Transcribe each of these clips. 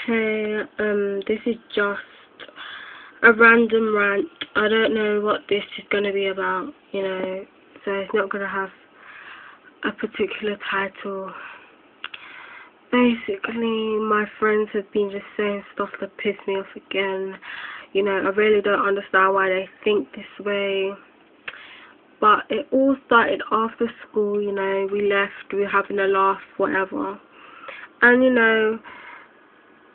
Hey, this is just a random rant. I don't know what this is going to be about, so it's not going to have a particular title. Basically, my friends have been just saying stuff that piss me off again. I really don't understand why they think this way. But it all started after school, we left, we were having a laugh, whatever. And,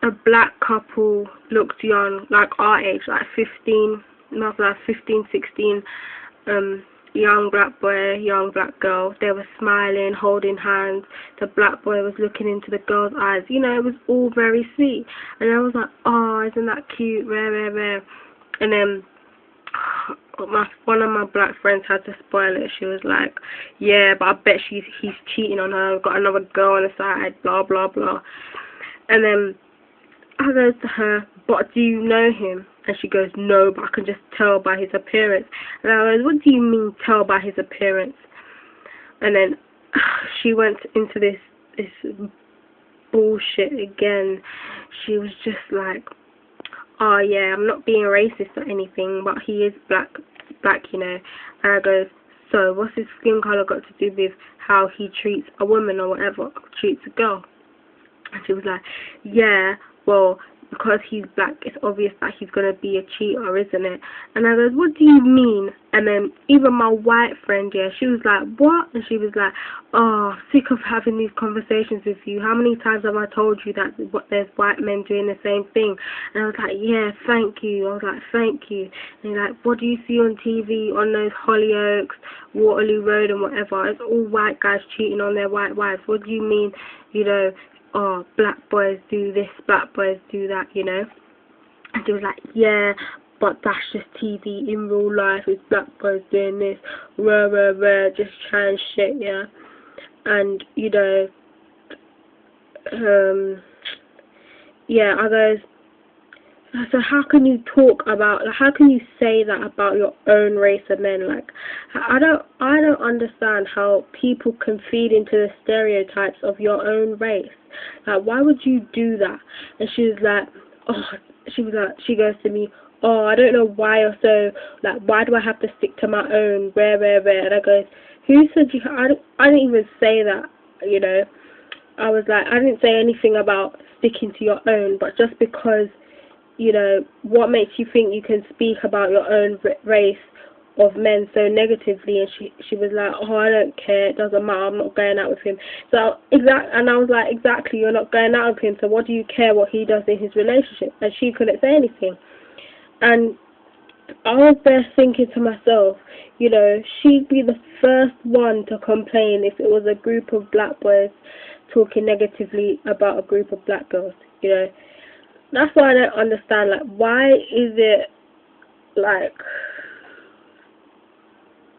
a black couple looked young, like our age, like 15, not like 15, 16, young black boy, young black girl. They were smiling, holding hands. The black boy was looking into the girl's eyes. It was all very sweet. And I was like, oh, isn't that cute? Rare, rare, rare. And then one of my black friends had to spoil it. She was like, yeah, but I bet he's cheating on her, got another girl on the side, blah, blah, blah. And then I goes to her, but do you know him? And she goes, no, but I can just tell by his appearance. And I goes, what do you mean tell by his appearance? And then she went into this bullshit again. She was just like, oh yeah, I'm not being racist or anything, but he is black, And I goes, so what's his skin colour got to do with how he treats a woman or whatever, treats a girl? And she was like, yeah, well, because he's black, it's obvious that he's going to be a cheater, isn't it? And I goes, what do you mean? And then even my white friend, yeah, she was like, what? And she was like, oh, sick of having these conversations with you. How many times have I told you that there's white men doing the same thing? And I was like, yeah, thank you. I was like, thank you. And you're like, what do you see on TV, on those Hollyoaks, Waterloo Road and whatever? It's all white guys cheating on their white wives. What do you mean, oh, black boys do this, black boys do that, And she was like, yeah, but that's just TV. In real life, it's black boys doing this, rah, rah, rah, just trying shit, yeah. And, yeah, I goes, so how can you how can you say that about your own race of men? Like, I don't understand how people can feed into the stereotypes of your own race. Like, why would you do that? And she goes to me, oh, I don't know why you're so, like, why do I have to stick to my own, rare, rare, rare? And I goes, who said you, I didn't even say that, I was like, I didn't say anything about sticking to your own, but just because, what makes you think you can speak about your own race of men so negatively? And she was like, oh, I don't care, it doesn't matter, I'm not going out with him. And I was like, exactly, you're not going out with him, so what do you care what he does in his relationship? And she couldn't say anything. And I was there thinking to myself, she'd be the first one to complain if it was a group of black boys talking negatively about a group of black girls, That's why I don't understand, like, why is it, like,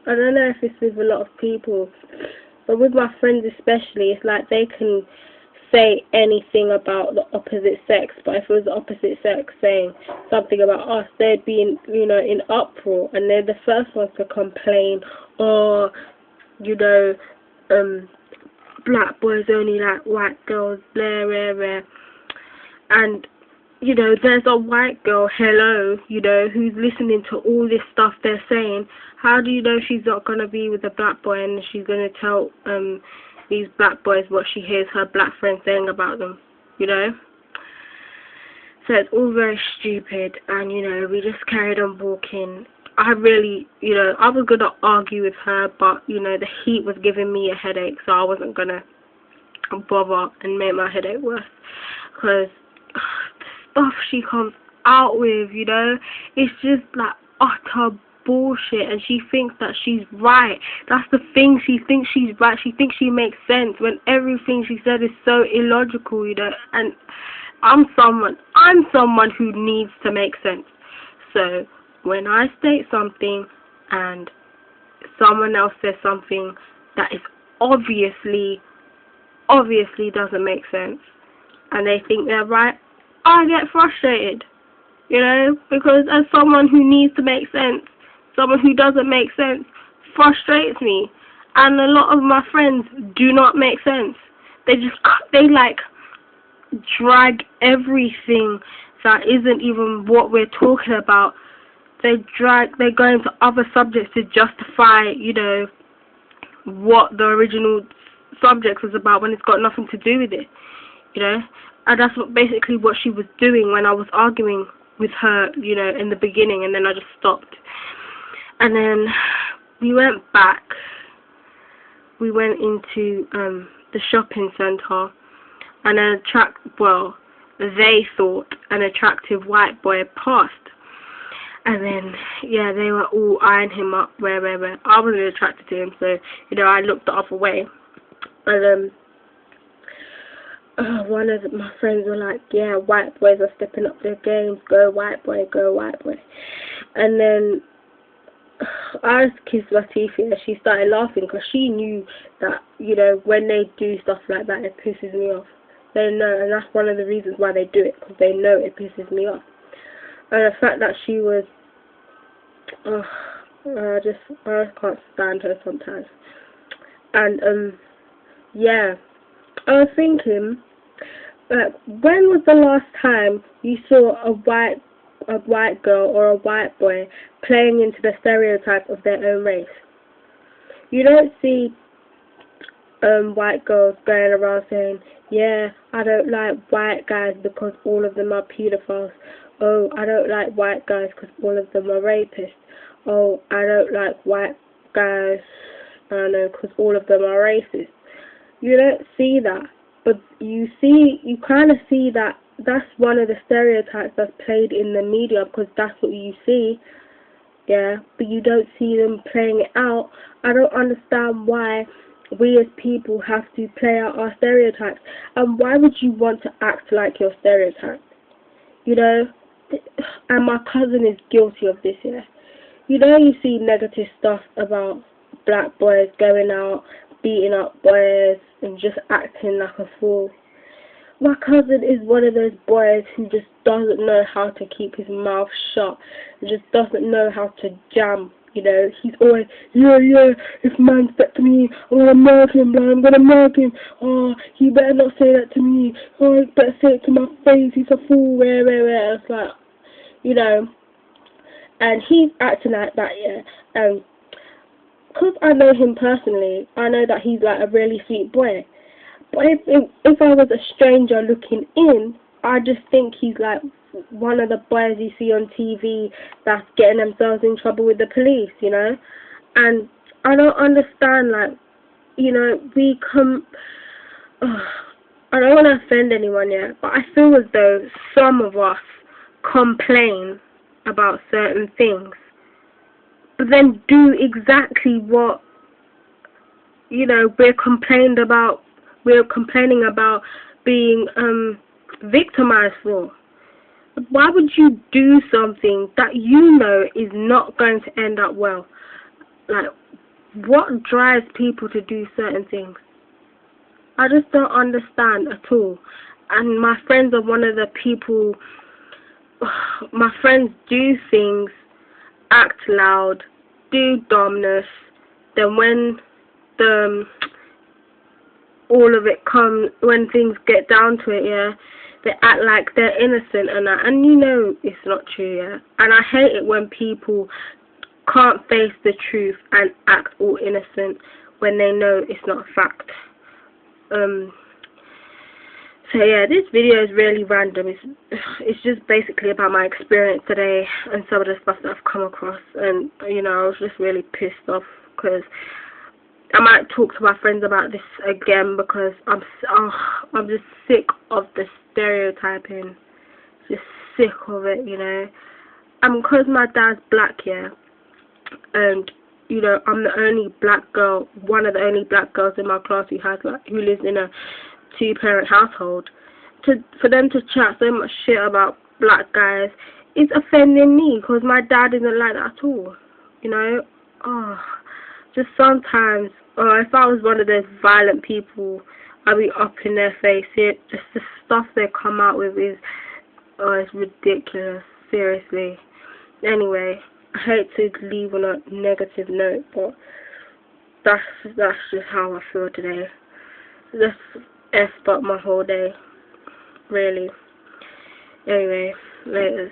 I don't know if it's with a lot of people, but with my friends especially, it's like they can say anything about the opposite sex, but if it was the opposite sex saying something about us, they'd be in uproar, and they're the first ones to complain, or, black boys only like white girls, blah, blah, blah. And there's a white girl, hello, who's listening to all this stuff they're saying. How do you know she's not going to be with a black boy and she's going to tell these black boys what she hears her black friends saying about them, So it's all very stupid, and, we just carried on walking. I really, I was going to argue with her, but, the heat was giving me a headache, so I wasn't going to bother and make my headache worse, because stuff she comes out with, it's just like utter bullshit, and she thinks that she's right. That's the thing, she thinks she's right, she thinks she makes sense when everything she said is so illogical, and I'm someone who needs to make sense. So when I state something and someone else says something that is obviously doesn't make sense, and they think they're right, I get frustrated, because as someone who needs to make sense, someone who doesn't make sense frustrates me. And a lot of my friends do not make sense. They drag everything that isn't even what we're talking about. They go into other subjects to justify, you know, what the original subject was about when it's got nothing to do with it, you know. And that's basically what she was doing when I was arguing with her, you know, in the beginning, and then I just stopped. And then we went back. We went into the shopping centre, and they thought an attractive white boy passed. And then, yeah, they were all eyeing him up where I wasn't attracted to him, so, you know, I looked the other way. And one of my friends were like, yeah, white boys are stepping up their games, go white boy, go white boy. And then I just kissed my teeth and she started laughing because she knew that, you know, when they do stuff like that, it pisses me off. They know, and that's one of the reasons why they do it, because they know it pisses me off. And the fact that she was, I can't stand her sometimes. And, yeah, I was thinking, when was the last time you saw a white girl or a white boy playing into the stereotype of their own race? You don't see white girls going around saying, yeah, I don't like white guys because all of them are pedophiles. Oh, I don't like white guys because all of them are rapists. Oh, I don't like white guys, I don't know, because all of them are racist. You don't see that, but you kind of see that that's one of the stereotypes that's played in the media, because that's what you see, yeah, but you don't see them playing it out. I don't understand why we as people have to play out our stereotypes, and why would you want to act like your stereotype, you know? And my cousin is guilty of this, yeah. You know, you see negative stuff about black boys going out, beating up boys, and just acting like a fool. My cousin is one of those boys who just doesn't know how to keep his mouth shut, and just doesn't know how to jam, you know. He's always, yeah, if man step to me, I'm gonna murk him, bro, I'm gonna murk him. Oh, he better not say that to me. Oh, he better say it to my face, he's a fool, where. It's like, you know, and he's acting like that, yeah. Because I know him personally, I know that he's like a really sweet boy. But if I was a stranger looking in, I just think he's like one of the boys you see on TV that's getting themselves in trouble with the police, you know. And I don't understand, like, you know, I don't want to offend anyone yet, but I feel as though some of us complain about certain things, but then do exactly what, you know, we're complaining about being victimized for. Why would you do something that you know is not going to end up well? Like, what drives people to do certain things? I just don't understand at all. And my friends are one of the people, my friends do things, act loud, do dumbness, then when all of it comes, when things get down to it, yeah, they act like they're innocent and that, and you know it's not true, yeah. And I hate it when people can't face the truth and act all innocent when they know it's not a fact. So yeah, this video is really random. It's just basically about my experience today and some of the stuff that I've come across, and you know, I was just really pissed off because I might talk to my friends about this again because I'm just sick of the stereotyping, just sick of it, you know. And because my dad's black, yeah, and you know, I'm the only black girl, one of the only black girls in my class who lives in a two-parent household. For them to chat so much shit about black guys is offending me because my dad isn't like that at all, you know. Just sometimes, if I was one of those violent people, I'd be up in their face. Just the stuff they come out with is, it's ridiculous, seriously. Anyway, I hate to leave on a negative note, but that's just how I feel today. Just effed up my whole day. really. Anyway, laters.